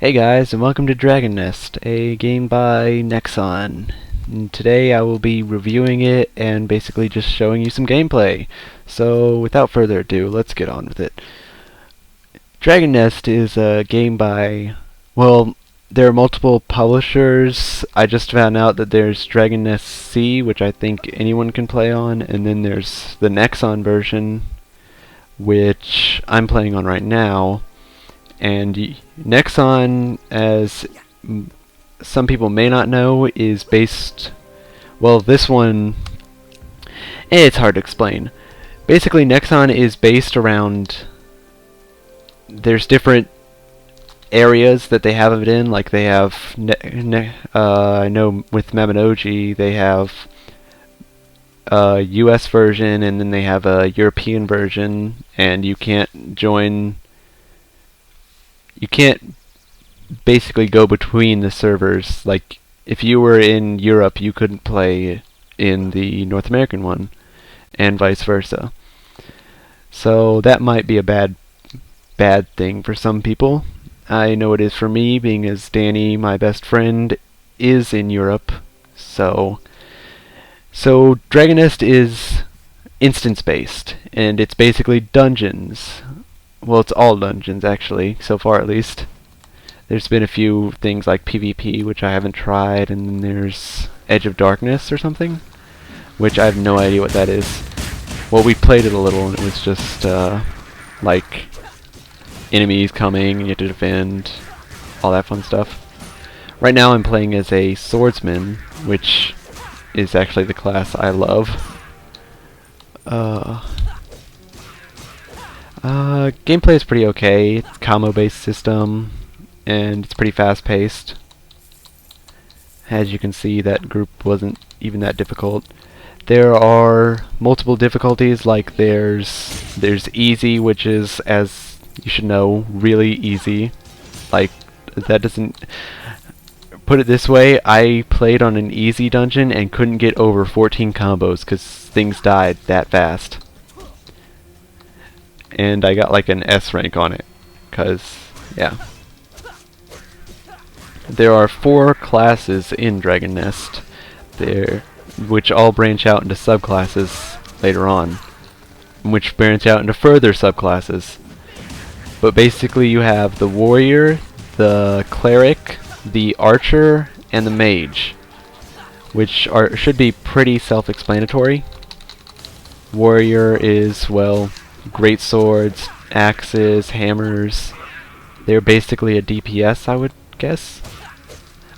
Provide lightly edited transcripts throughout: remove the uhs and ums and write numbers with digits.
Hey guys, and welcome to Dragon Nest, a game by Nexon. And today I will be reviewing it and basically just showing you some gameplay. So without further ado, let's get on with it. Dragon Nest is a game by, well, there are multiple publishers. I just found out that there's Dragon Nest C, which I think anyone can play on, and then there's the Nexon version, which I'm playing on right now. And Nexon, as some people may not know, is based... Well, this one... it's hard to explain. Basically, Nexon is based around... There's different areas that they have it in, like they have... I know with MMO, they have a US version, and then they have a European version, and you can't join... You can't basically go between the servers. Like, if you were in Europe, you couldn't play in the North American one, and vice versa. So that might be a bad thing for some people. I know it is for me, being as Danny, my best friend, is in Europe. So Dragon Nest is instance-based, and it's basically dungeons. Well, it's all dungeons, actually, so far at least. There's been a few things like PvP, which I haven't tried, and then there's Edge of Darkness or something, which I have no idea what that is. Well, we played it a little, and it was just, like, enemies coming, and you have to defend, all that fun stuff. Right now I'm playing as a swordsman, which is actually the class I love. Gameplay is pretty okay. It's a combo-based system, and it's pretty fast-paced. As you can see, that group wasn't even that difficult. There are multiple difficulties, like there's easy, which is, as you should know, really easy. Like, that doesn't... Put it this way, I played on an easy dungeon and couldn't get over 14 combos because things died that fast. And I got like an S rank on it, cause yeah. There are 4 classes in Dragon Nest, which all branch out into subclasses later on, which branch out into further subclasses. But basically, you have the warrior, the cleric, the archer, and the mage, which should be pretty self-explanatory. Warrior is, well, great swords, axes, hammers. They're basically a DPS, I would guess.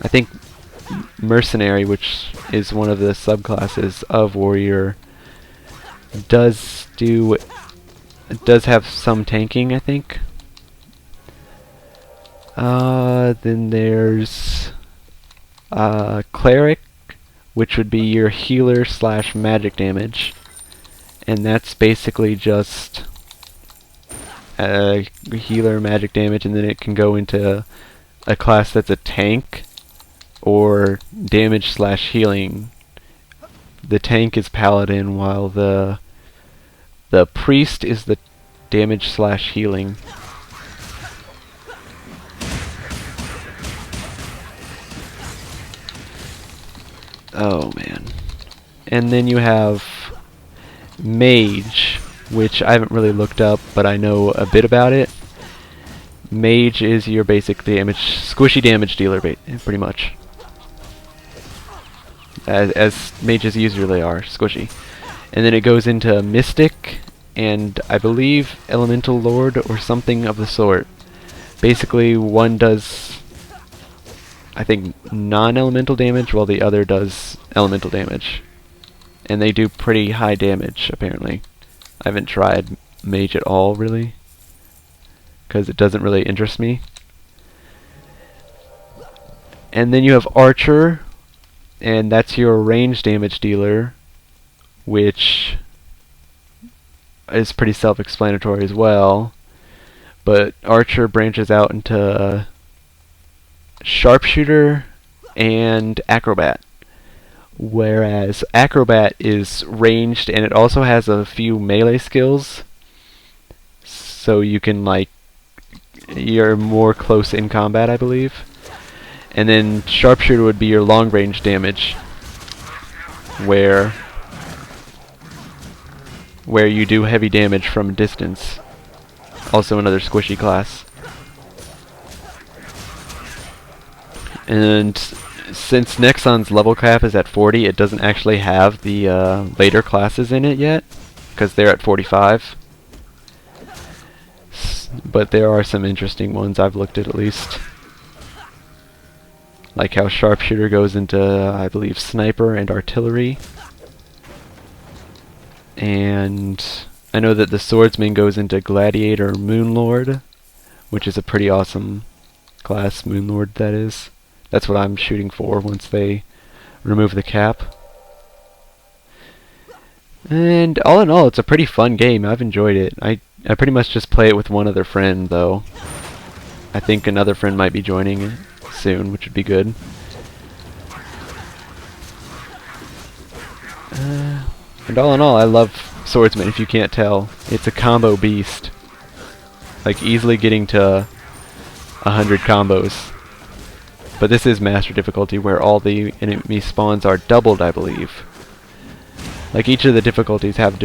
I think mercenary, which is one of the subclasses of warrior, does have some tanking, I think. Then there's cleric, which would be your healer / magic damage. And that's basically just healer magic damage, and then it can go into a class that's a tank or damage / healing. The tank is paladin, while the priest is the damage / healing. Oh man. And then you have Mage, which I haven't really looked up, but I know a bit about it. Mage is your basic squishy damage dealer, pretty much. As mages usually are, squishy. And then it goes into Mystic, and I believe Elemental Lord, or something of the sort. Basically, one does, I think, non-elemental damage, while the other does elemental damage. And they do pretty high damage, apparently. I haven't tried mage at all, really, because it doesn't really interest me. And then you have archer, and that's your range damage dealer, which is pretty self-explanatory as well. But archer branches out into sharpshooter and acrobat. Whereas acrobat is ranged, and it also has a few melee skills, so you can like you're more close in combat, I believe. And then sharpshooter would be your long range damage, where you do heavy damage from a distance. Also another squishy class. And since Nexon's level cap is at 40, it doesn't actually have the later classes in it yet, because they're at 45. But there are some interesting ones I've looked at least. Like how sharpshooter goes into, I believe, sniper and artillery. And I know that the swordsman goes into gladiator moonlord, which is a pretty awesome class, moonlord that is. That's what I'm shooting for once they remove the cap. And all in all, it's a pretty fun game. I've enjoyed it. I pretty much just play it with one other friend, though. I think another friend might be joining soon, which would be good. And all in all, I love Swordsman, if you can't tell. It's a combo beast. Like, easily getting to 100 combos. But this is Master difficulty, where all the enemy spawns are doubled, I believe. Like, each of the difficulties have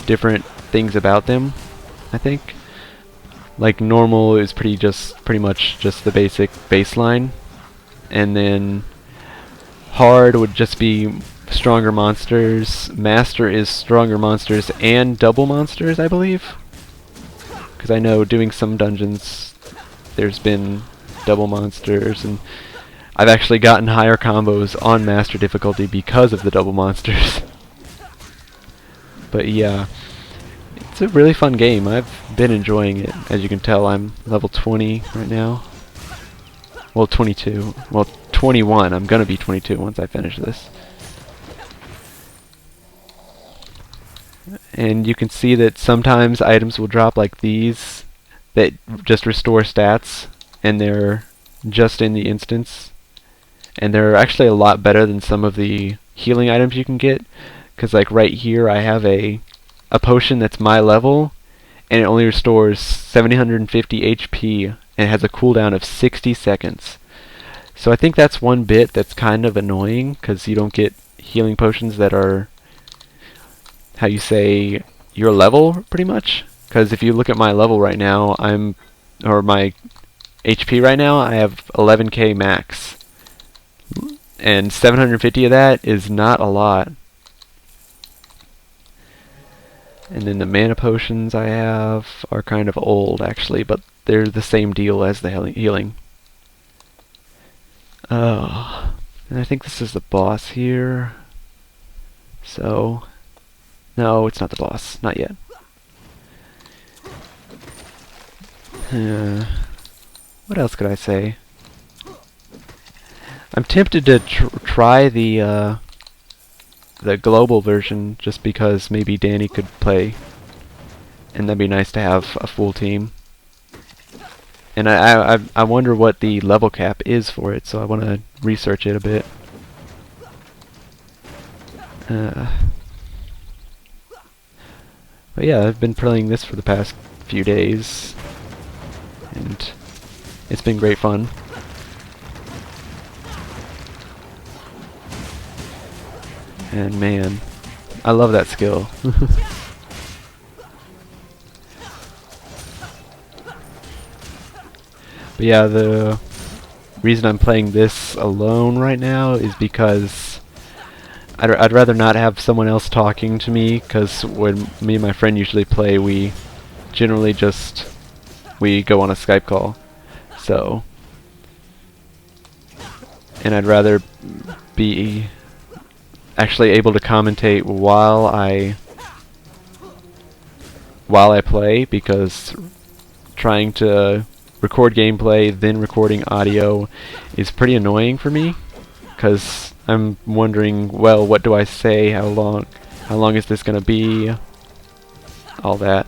different things about them, I think. Like, normal is pretty much just the basic baseline. And then hard would just be stronger monsters. Master is stronger monsters and double monsters, I believe. Because I know doing some dungeons, there's been double monsters, and I've actually gotten higher combos on Master difficulty because of the double monsters. But yeah, it's a really fun game. I've been enjoying it. As you can tell, I'm level 20 right now. Well, 22. Well, 21. I'm gonna be 22 once I finish this. And you can see that sometimes items will drop like these that just restore stats, and they're just in the instance. And they're actually a lot better than some of the healing items you can get. Because like right here I have a potion that's my level, and it only restores 750 HP, and it has a cooldown of 60 seconds. So I think that's one bit that's kind of annoying, because you don't get healing potions that are, how you say, your level, pretty much. Because if you look at my level right now, or my HP right now, I have 11k max. And 750 of that is not a lot. And then the mana potions I have are kind of old, actually, but they're the same deal as the healing. Oh, and I think this is the boss here. So, no, it's not the boss, not yet. What else could I say? I'm tempted to try the global version, just because maybe Danny could play, and that'd be nice to have a full team. And I wonder what the level cap is for it, so I want to research it a bit. But yeah, I've been playing this for the past few days, and it's been great fun. And man, I love that skill. But yeah, the reason I'm playing this alone right now is because I'd rather not have someone else talking to me, because when me and my friend usually play, we generally just go on a Skype call. So, and I'd rather be actually able to commentate while I play, because trying to record gameplay then recording audio is pretty annoying for me, because I'm wondering, well, what do I say, how long is this gonna be, all that.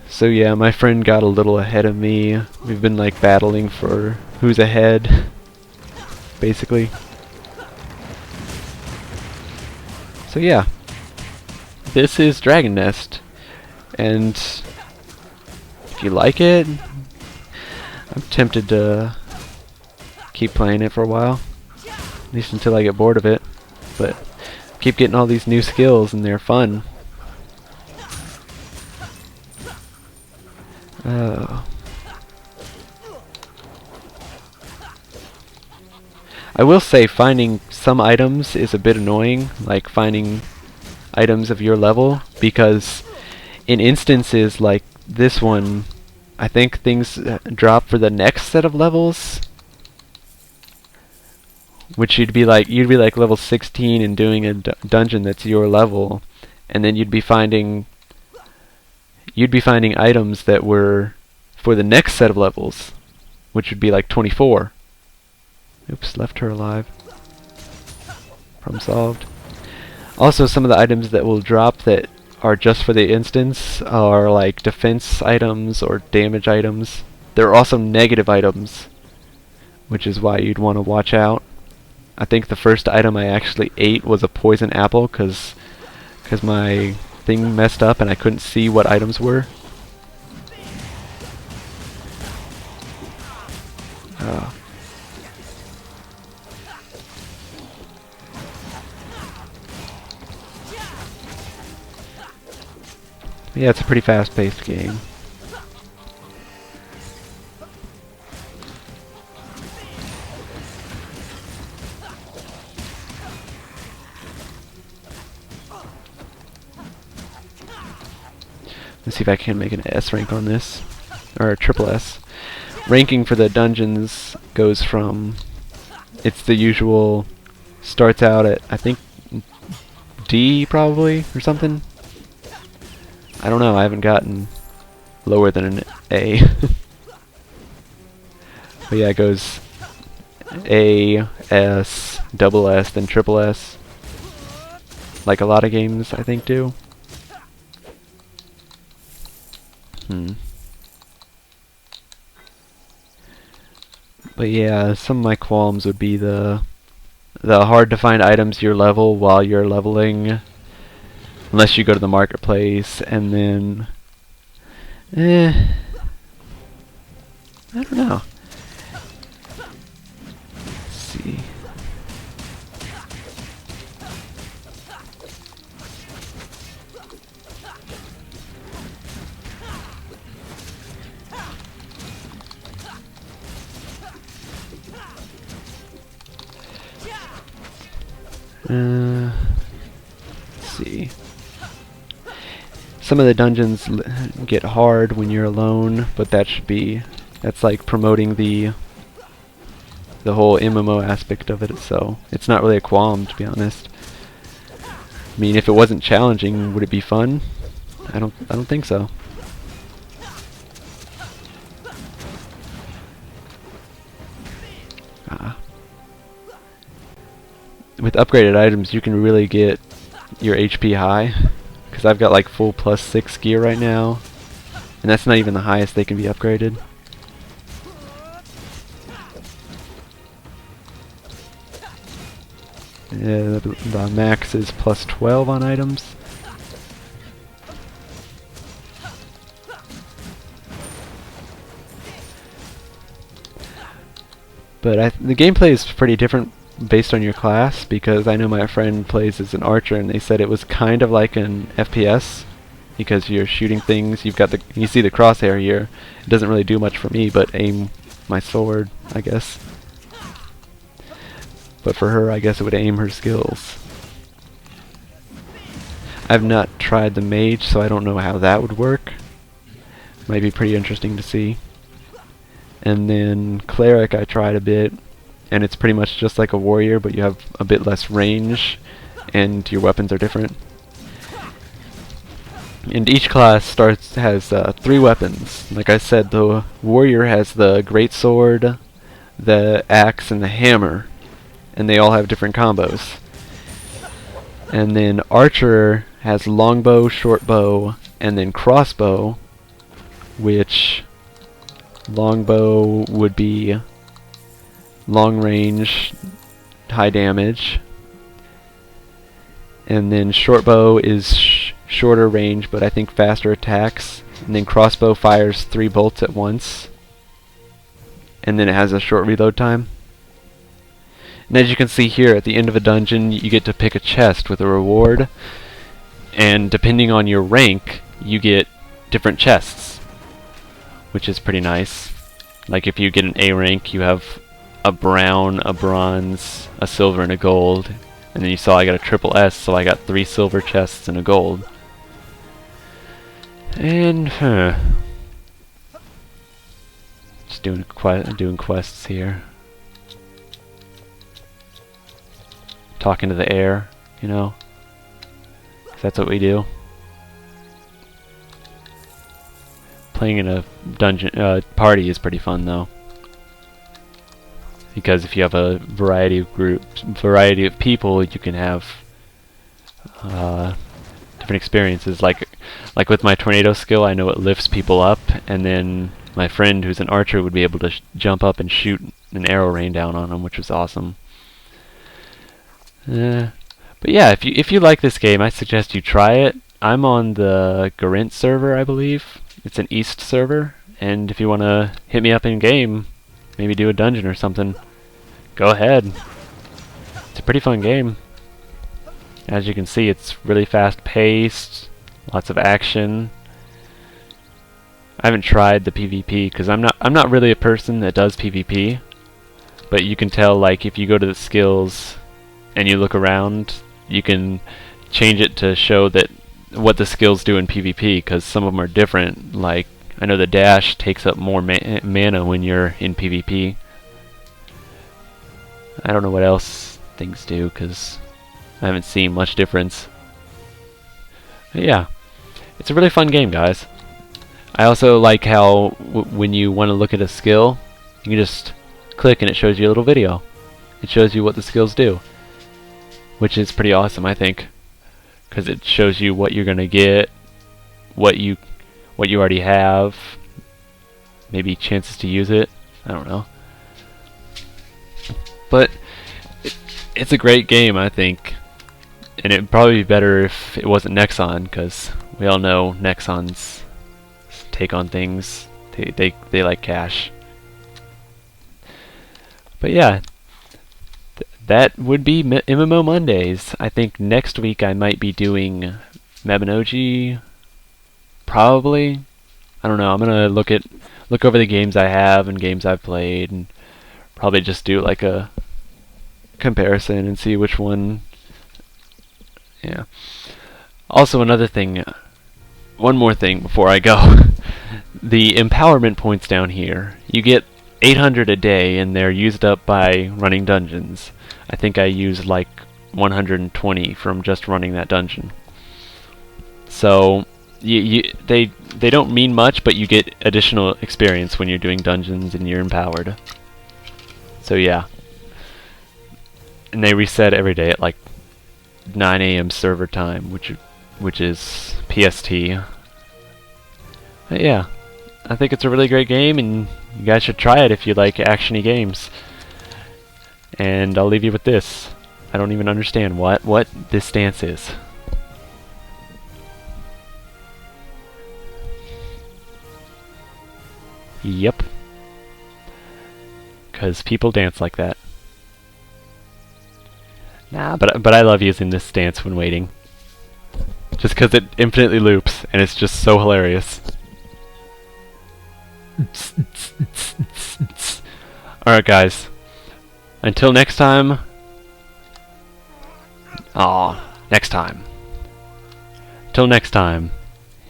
So yeah, my friend got a little ahead of me. We've been like battling for who's ahead, basically. So yeah, this is Dragon Nest, and if you like it, I'm tempted to keep playing it for a while, at least until I get bored of it. But keep getting all these new skills, and they're fun. I will say finding some items is a bit annoying, like finding items of your level, because in instances like this one, I think things drop for the next set of levels, which you'd be like level 16 and doing a dungeon that's your level, and then you'd be finding items that were for the next set of levels, which would be like 24. Oops, left her alive. Problem solved. Also, some of the items that will drop that are just for the instance are like defense items or damage items. There are also negative items, which is why you'd want to watch out. I think the first item I actually ate was a poison apple because my thing messed up and I couldn't see what items were. Yeah, it's a pretty fast-paced game. Let's see if I can make an S rank on this, or a triple S. Ranking for the dungeons goes from, it's the usual, starts out at, I think, D probably, or something. I don't know, I haven't gotten lower than an A. But yeah, it goes A, S, double S, then triple S. Like a lot of games, I think, do. But yeah, some of my qualms would be the hard to find items your level while you're leveling, unless you go to the marketplace, and then I don't know. Let's see. Let's see. Some of the dungeons get hard when you're alone, but that's like promoting the whole MMO aspect of it, so it's not really a qualm, to be honest. I mean, if it wasn't challenging, would it be fun? I don't think so. With upgraded items, you can really get your HP high, because I've got like full +6 gear right now, and that's not even the highest they can be upgraded. Yeah, the max is +12 on items. But the gameplay is pretty different based on your class, because I know my friend plays as an archer and they said it was kind of like an FPS, because you're shooting things, you see the crosshair here. It doesn't really do much for me but aim my sword, I guess. But for her, I guess it would aim her skills. I've not tried the mage, so I don't know how that would work. Might be pretty interesting to see. And then cleric I tried a bit, and it's pretty much just like a warrior, but you have a bit less range and your weapons are different. And each class has 3 weapons. Like I said, the warrior has the greatsword, the axe, and the hammer, and they all have different combos. And then archer has longbow, shortbow, and then crossbow, which longbow would be long range, high damage, And then short bow is shorter range, but I think faster attacks. And then crossbow fires 3 bolts at once. And then it has a short reload time. And as you can see here, at the end of a dungeon, you get to pick a chest with a reward. And depending on your rank, you get different chests, which is pretty nice. Like if you get an A rank, you have a brown, a bronze, a silver, and a gold. And then you saw I got a triple S, so I got 3 silver chests and a gold. And just doing quests here, talking to the air, you know. 'Cause that's what we do. Playing in a dungeon party is pretty fun though, because if you have a variety of people, you can have different experiences. Like with my tornado skill, I know it lifts people up, and then my friend who's an archer would be able to jump up and shoot an arrow rain down on him, which was awesome. But yeah, if you like this game, I suggest you try it. I'm on the Garant server, I believe. It's an East server, and if you want to hit me up in game, maybe do a dungeon or something, go ahead. It's a pretty fun game. As you can see, it's really fast paced, lots of action. I haven't tried the PvP because I'm not really a person that does PvP, but you can tell, like, if you go to the skills and you look around, you can change it to show that what the skills do in PvP, because some of them are different. Like, I know the dash takes up more mana when you're in PvP. I don't know what else things do, because I haven't seen much difference. But yeah, it's a really fun game, guys. I also like how when you want to look at a skill, you can just click and it shows you a little video. It shows you what the skills do, which is pretty awesome, I think, because it shows you what you're gonna get, what you already have, maybe chances to use it. I don't know, but it's a great game, I think, and it'd probably be better if it wasn't Nexon, because we all know Nexon's take on things. They like cash. But yeah, that would be MMO Mondays. I think next week I might be doing Mabinogi, probably. I don't know. I'm gonna look over the games I have and games I've played, and probably just do like a comparison and see which one. Yeah. Also, another thing. One more thing before I go. The empowerment points down here. You get 800 a day, and they're used up by running dungeons. I think I used like 120 from just running that dungeon. So they don't mean much, but you get additional experience when you're doing dungeons and you're empowered. So yeah. And they reset every day at like 9 AM server time, which is PST. But yeah, I think it's a really great game, and you guys should try it if you like actiony games. And I'll leave you with this. I don't even understand what this dance is. Yep. 'Cause people dance like that. Nah, but I love using this dance when waiting. Just 'cause it infinitely loops, and it's just so hilarious. Alright guys, until next time. Next time. Till next time,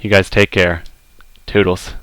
you guys take care. Toodles.